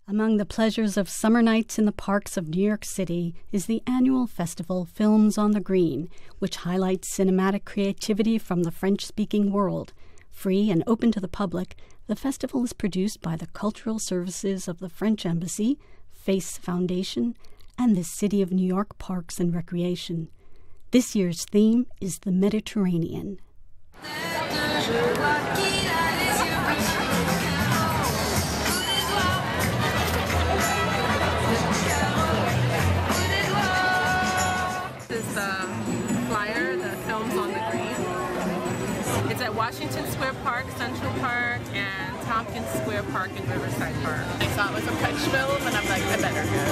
Among the pleasures of summer nights in the parks of New York City is the annual festival Films on the Green, which highlights cinematic creativity from the French-speaking world. Free and open to the public, the festival is produced by the Cultural Services of the French Embassy, FACE Foundation, and the City of New York Parks and Recreation. This year's theme is the Mediterranean. At Washington Square Park, Central Park, and Tompkins Square Park and Riverside Park. I saw it was a French film, and I'm like, I better go.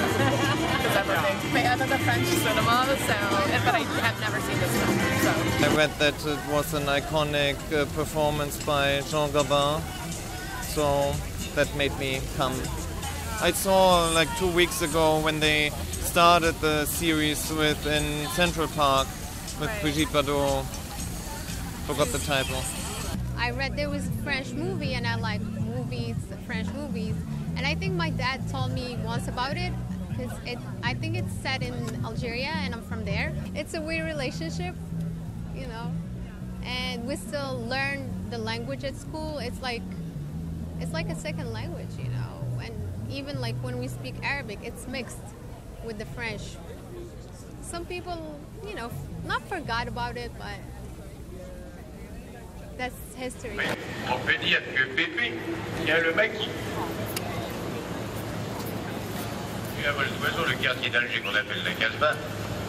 Because I'm a big fan of the French cinema, but I have never seen this film. So. I read that it was an iconic performance by Jean Gabin, so that made me come. I saw like 2 weeks ago when they started the series in Central Park with Brigitte Bardot. Forgot the title. I read there was a French movie and I like movies, French movies. And I think my dad told me once about it because I think it's set in Algeria and I'm from there. It's a weird relationship, you know, and we still learn the language at school. It's like a second language, you know, and even like when we speak Arabic, it's mixed with the French. Some people, you know, not forgot about it, but that's history. Mais on peut dire que Pépé tient le maquis. Et à vol d'oiseau, le quartier d'Alger qu'on appelle la Casbah,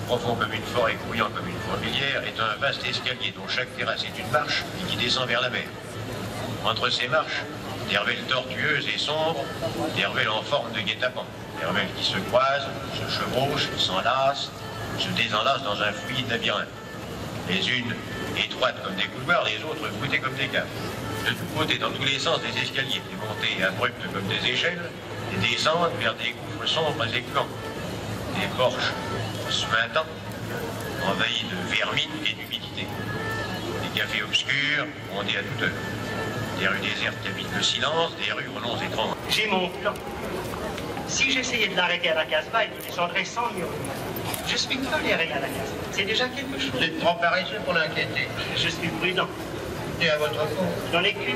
profond comme une forêt, grouillant comme une fourmilière, est un vaste escalier dont chaque terrasse est une marche et qui descend vers la mer. Entre ces marches, des ruelles tortueuses et sombres, des ruelles en forme de guet-apens, des ruelles qui se croisent, se chevauchent, s'enlacent, se désenlacent dans un fluide labyrinthe. Les unes étroites comme des couloirs, les autres voûtées comme des caves. De tous côtés, dans tous les sens, des escaliers, des montées abruptes comme des échelles, des descentes vers des gouffres sombres et clants. Des porches suintants, envahis de vermine et d'humidité. Des cafés obscurs, bondés à toute heure. Des rues désertes qui habitent le silence, des rues aux noms étranges. J'ai mon plan. Si j'essayais de l'arrêter à la Casbah, il descendrait sans mur. Je suis toléré à la Casbah. C'est déjà quelque chose. Vous êtes trop paresseux pour l'inquiéter. Je suis prudent. Et à votre compte. J'en ai qu'une.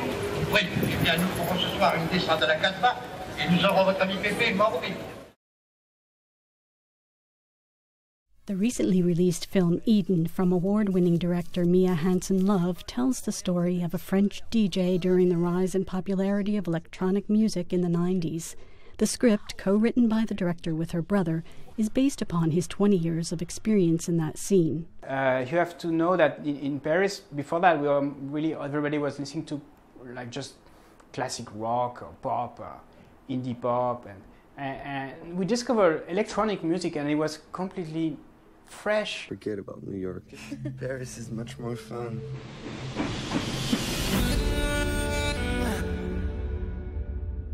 Oui, eh bien nous pourrons ce soir une descente de la Casbah et nous aurons votre ami Pépé mort. The recently released film Eden from award-winning director Mia Hansen-Love tells the story of a French DJ during the rise in popularity of electronic music in the 90s. The script, co-written by the director with her brother, is based upon his 20 years of experience in that scene. You have to know that in Paris, before that, everybody was listening to like just classic rock or pop, indie pop, and we discovered electronic music, and it was completely fresh. Forget about New York. Paris is much more fun.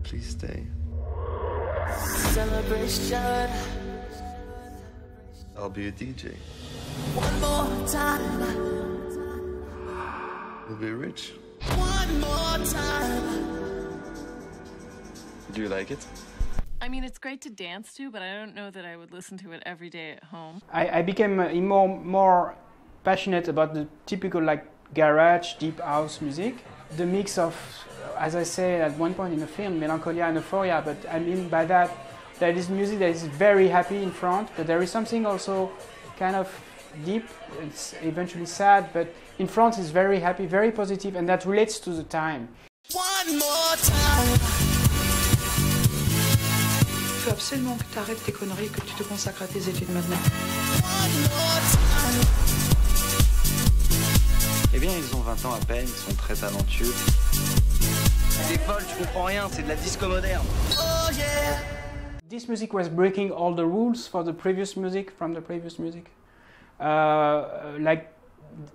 Please stay. Celebration. I'll be a DJ. One more time. We'll be rich. One more time. Do you like it? I mean, it's great to dance to, but I don't know that I would listen to it every day at home. I became more passionate about the typical like garage, deep house music. The mix of, as I say at one point in the film, melancholia and euphoria, but I mean by that, there is music that is very happy in front, but there is something also kind of deep, it's eventually sad, but in front is very happy, very positive, and that relates to the time. One more time. Il faut absolument que tu arrêtes tes conneries et que tu te consacres à tes études maintenant. Eh bien, ils ont 20 ans à peine, ils sont très talentueux. C'est folle, je comprends rien, c'est de la disco moderne. Oh yeah. This music was breaking all the rules for the previous music, from the previous music. Like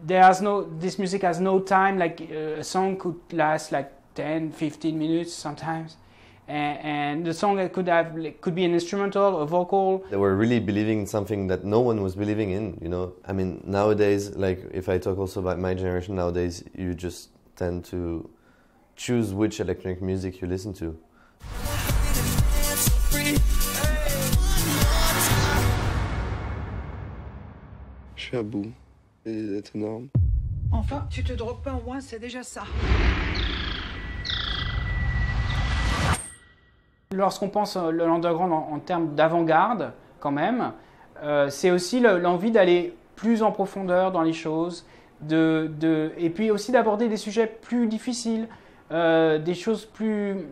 this music has no time. Like a song could last like 10, 15 minutes sometimes. And the song could be an instrumental, a vocal. They were really believing in something that no one was believing in, you know. I mean, nowadays, like if I talk also about my generation, nowadays you just tend to choose which electronic music you listen to. Je suis à bout. C'est énorme. Enfin, tu te drogues pas au moins, c'est déjà ça. Lorsqu'on pense l'underground en termes d'avant-garde, quand même, c'est aussi l'envie d'aller plus en profondeur dans les choses, et puis aussi d'aborder des sujets plus difficiles, des choses plus,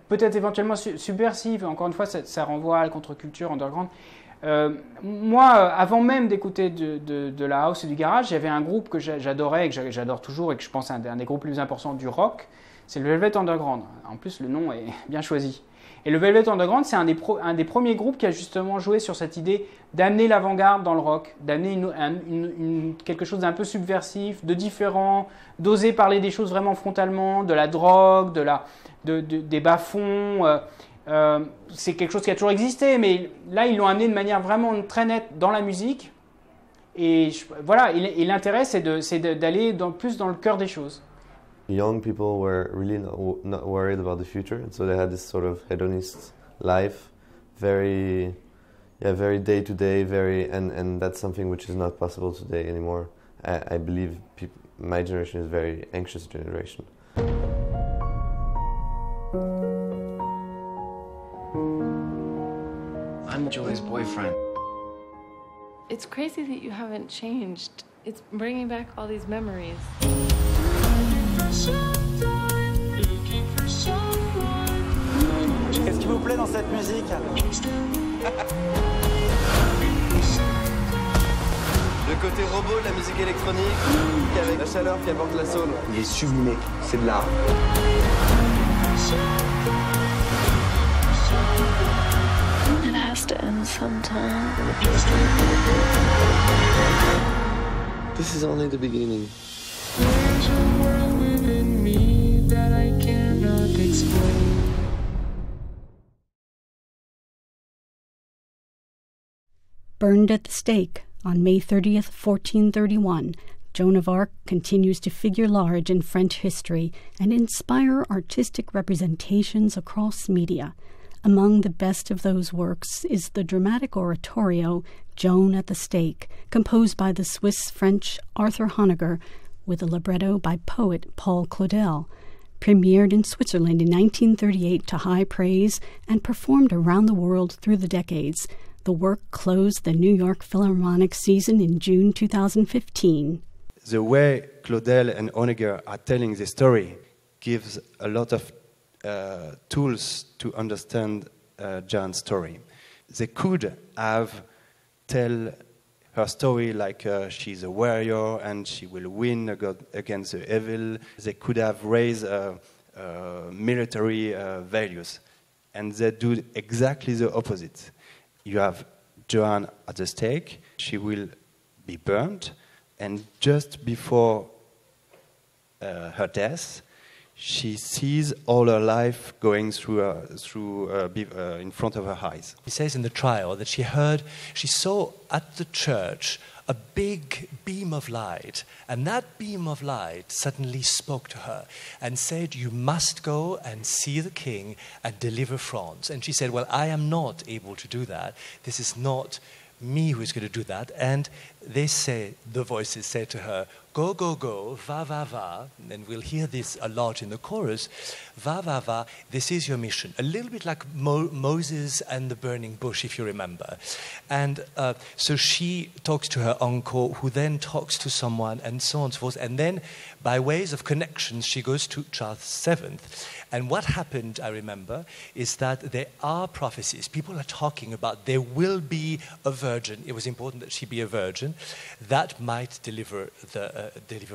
peut-être éventuellement subversives. Encore une fois, ça renvoie à la contre-culture underground. Moi, avant même d'écouter de la house et du garage, j'avais un groupe que j'adorais, et que j'adore toujours, et que je pense est un des groupes les plus importants du rock. C'est le Velvet Underground. En plus, le nom est bien choisi. Et le Velvet Underground, c'est un des premiers groupes qui a justement joué sur cette idée d'amener l'avant-garde dans le rock, d'amener quelque chose d'un peu subversif, de différent, d'oser parler des choses vraiment frontalement, de la drogue, des bas-fonds. C'est quelque chose qui a toujours existé, mais là, ils l'ont amené de manière vraiment très nette dans la musique. Et voilà, et l'intérêt, c'est d'aller plus dans le cœur des choses. Young people were really not worried about the future, and so they had this sort of hedonist life, very day to day, and that's something which is not possible today anymore. I believe my generation is a very anxious generation. I'm Joy's boyfriend. It's crazy that you haven't changed. It's bringing back all these memories. Qu'est-ce qui vous plaît dans cette musique? Le côté robot de la musique électronique, avec la chaleur qui apporte la soul. Il est sublimé, c'est de l'art. It has to end sometime. This is only the beginning. There's a world within me that I cannot explain. Burned at the stake on May 30th, 1431, Joan of Arc continues to figure large in French history and inspire artistic representations across media. Among the best of those works is the dramatic oratorio Joan at the Stake, composed by the Swiss-French Arthur Honegger, with a libretto by poet Paul Claudel. Premiered in Switzerland in 1938 to high praise and performed around the world through the decades, the work closed the New York Philharmonic season in June 2015. The way Claudel and Honegger are telling the story gives a lot of tools to understand Joan's story. They could have tell her story like she's a warrior and she will win against the evil. They could have raised military values, and they do exactly the opposite. You have Joan at the stake. She will be burned, and just before her death, she sees all her life going through in front of her eyes. He says in the trial that she saw at the church a big beam of light, and that beam of light suddenly spoke to her and said, "You must go and see the king and deliver France." And she said, "Well, I am not able to do that. This is not me who is going to do that." And the voices say to her, "Go, go, go, va, va, va," and we'll hear this a lot in the chorus, "Va, va, va, this is your mission." A little bit like Moses and the burning bush, if you remember. And so she talks to her uncle, who then talks to someone, and so on and so forth. And then, by ways of connections, she goes to Charles VII. And what happened, I remember, is that there are prophecies. People are talking about there will be a virgin. It was important that she be a virgin that might deliver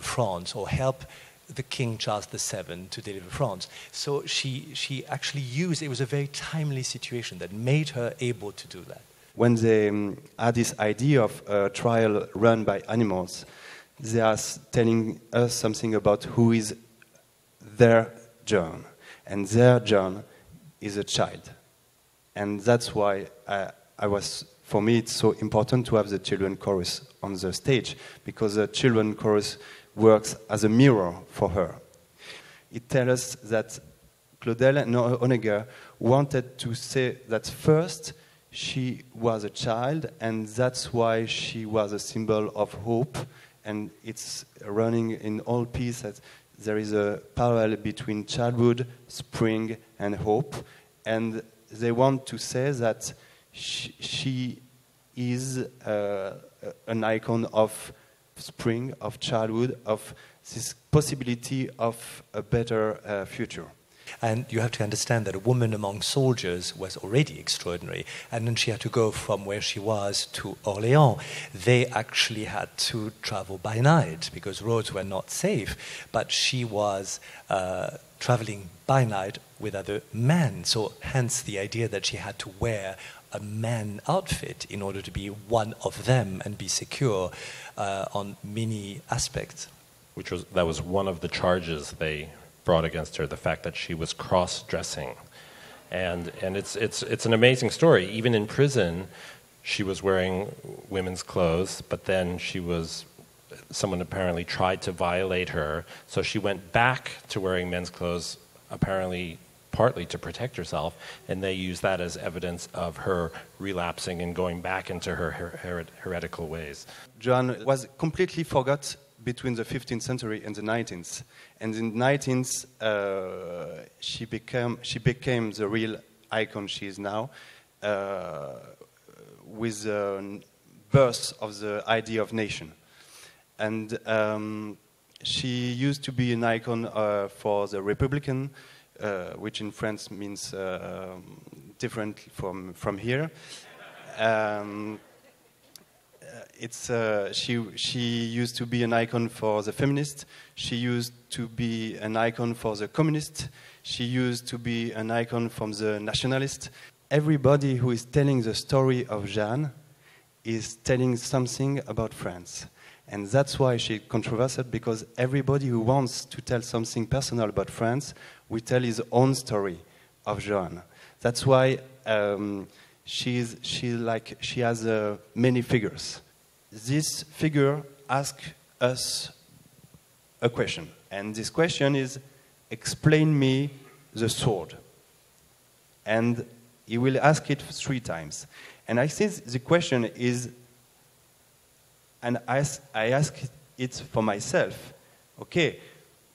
France, or help the King Charles VII to deliver France. So she actually used, it was a very timely situation that made her able to do that. When they had this idea of a trial run by animals, they are telling us something about who is their John. And their John is a child. And that's why for me, it's so important to have the children chorus on the stage, because the children chorus works as a mirror for her. It tells us that Claudel and Honegger wanted to say that first she was a child, and that's why she was a symbol of hope. And it's running in all pieces. There is a parallel between childhood, spring, and hope. And they want to say that she is an icon of spring, of childhood, of this possibility of a better future. And you have to understand that a woman among soldiers was already extraordinary. And then she had to go from where she was to Orléans. They actually had to travel by night because roads were not safe. But she was traveling by night with other men. So hence the idea that she had to wear a man outfit in order to be one of them and be secure on many aspects. That was one of the charges they brought against her, the fact that she was cross-dressing. And it's an amazing story. Even in prison, she was wearing women's clothes, but then someone apparently tried to violate her, so she went back to wearing men's clothes, apparently partly to protect herself, and they used that as evidence of her relapsing and going back into her heretical ways. Joan was completely forgot between the 15th century and the 19th. And in the 19th, she became the real icon she is now, with the birth of the idea of nation. And she used to be an icon for the Republican, which in France means different from here. She used to be an icon for the feminist. She used to be an icon for the communist. She used to be an icon from the nationalist. Everybody who is telling the story of Jeanne is telling something about France. And that's why she's controversial, because everybody who wants to tell something personal about France will tell his own story of Jeanne. That's why she has many figures. This figure asks us a question, and this question is, explain me the sword. And he will ask it 3 times. And I think the question is, and I ask it for myself, okay,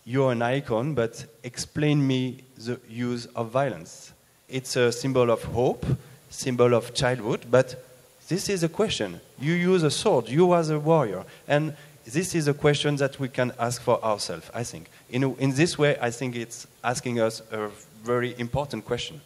you're an icon, but explain me the use of violence. It's a symbol of hope, symbol of childhood, but this is a question. You use a sword, you as a warrior, and this is a question that we can ask for ourselves, I think. In this way, I think it's asking us a very important question.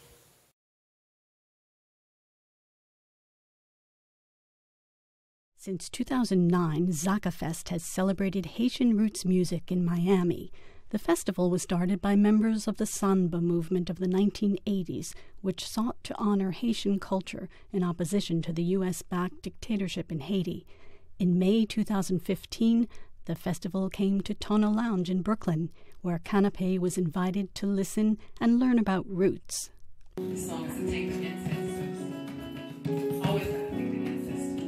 Since 2009, ZakaFest has celebrated Haitian roots music in Miami. The festival was started by members of the Samba movement of the 1980s, which sought to honor Haitian culture in opposition to the U.S.-backed dictatorship in Haiti. In May 2015, the festival came to Tona Lounge in Brooklyn, where Canapé was invited to listen and learn about roots. This song is a take of ancestors. Always have to take the ancestors.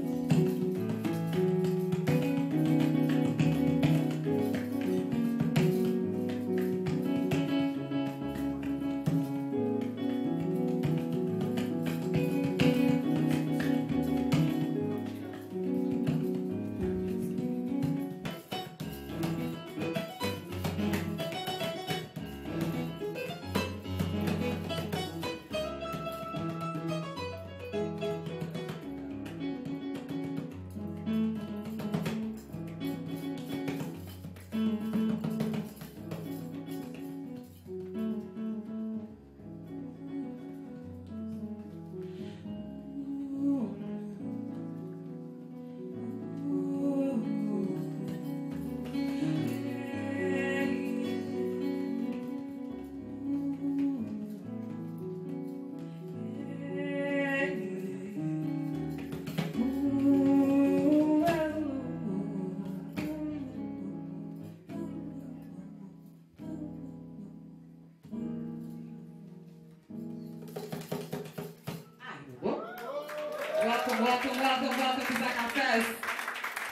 welcome, welcome, welcome to Saka Fest.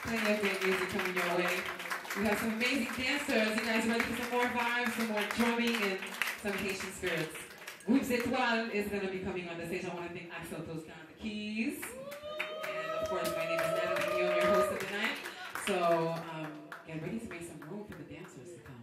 Plenty of great music coming your way. We have some amazing dancers. You guys ready for some more vibes, some more drumming, and some Haitian spirits? Groupe Étoile is going to be coming on the stage. I want to thank Axel Tosca on the keys. And of course, my name is Natalie, I'm your host of the night. So get ready to make some room for the dancers to come.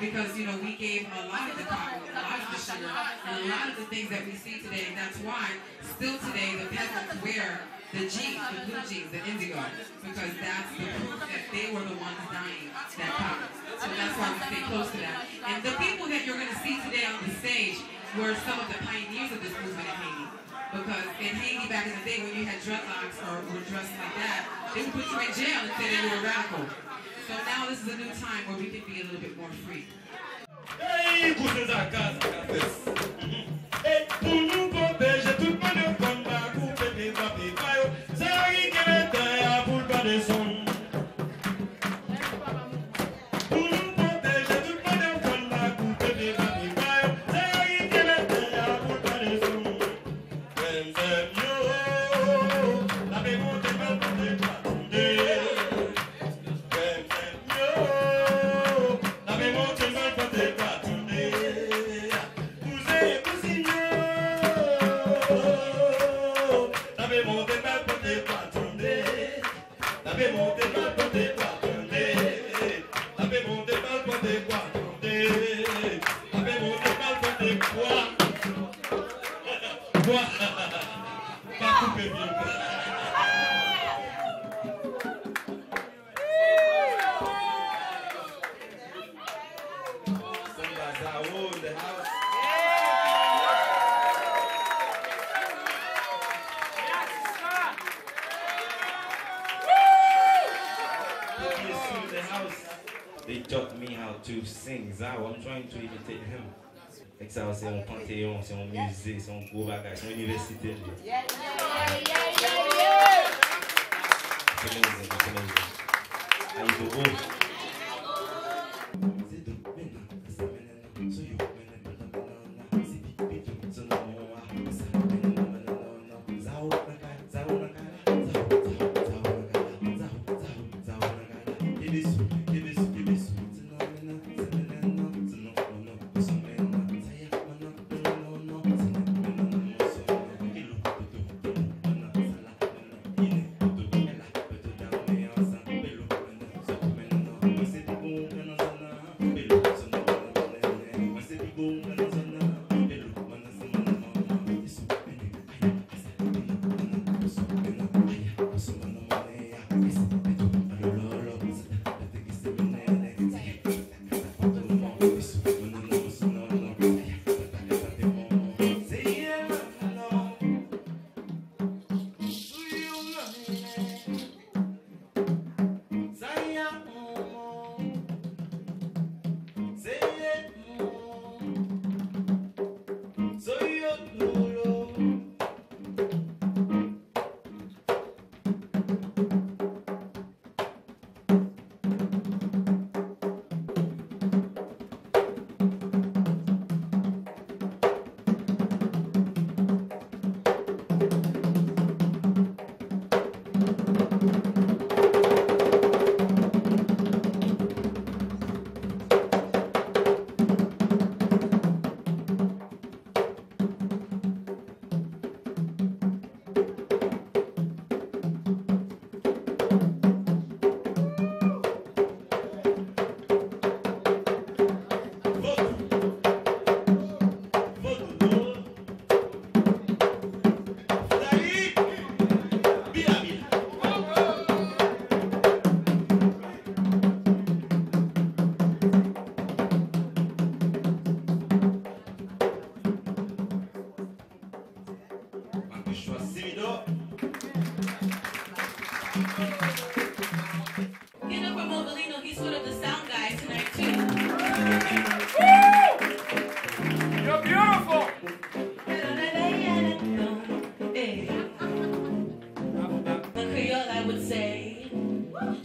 Because, you know, we gave a lot of the cotton, a lot of the sugar, and a lot of the things that we see today. That's why, still today, the peasants wear the jeans, the blue jeans, the indigo, because that's the proof that they were the ones dyeing that cotton. So that's why we stay close to that. And the people that you're going to see today on the stage were some of the pioneers of this movement in Haiti. Because in Haiti, back in the day, when you had dreadlocks or were dressed like that, they would put you in jail and say that you were radical. So now this is a new time where we can be a little bit more free. They taught me how to sing Zao. I'm trying to imitate him. Like ça, c'est un panthéon, c'est un musée, c'est un gros bagage, c'est une université. C'est amazing, it's amazing. How you do?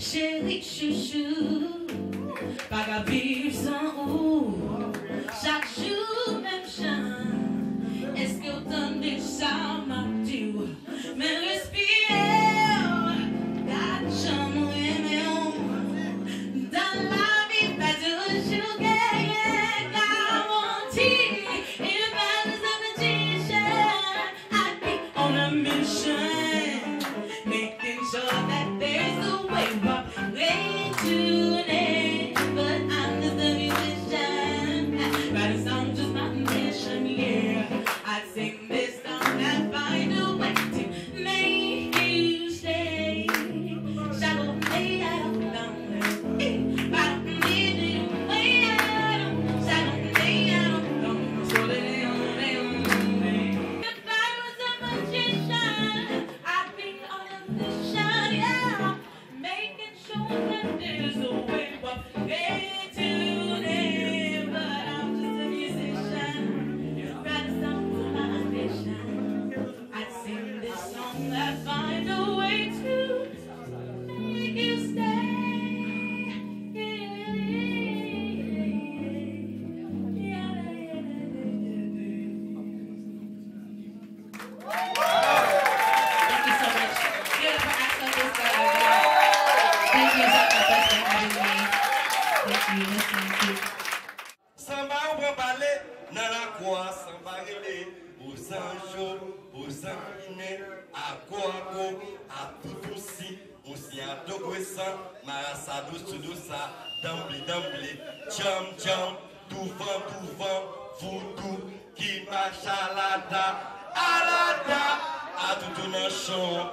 chéri chouchou, pas qu'à vivre sans ou, chaque jour même chant. Est-ce que autant de ça m'a dit, mais respirer, garde j'en aimé dans la vie, pas toujours gagner, garantie, il va nous amener, I think on a mission, making sure that there's a way, but way to an end, but I'm just a musician, but it's not just my mission, yeah. I sing this song and find a way to make you stay. Shallow play out down there. But need you way out. Shallow play out down. So they don't. If I was a magician, I'd be on a mission, yeah. Making sure that there's a way but way to live. But I'm just a musician. Rather sound I'd sing this song that find a way to make you stay. Thank you so much. Beautiful accent this Thank you so much for having me. Thank you. Thank you. Samba ou ballet, dans la croix, samba relé, aux anges, aux anguinés, à Coaco, à tout aussi, aussi à Doguessan, Marassa douce, d'emblée, jam, tout vent, voodoo, qui marche à la da, à tout un chant,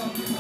York.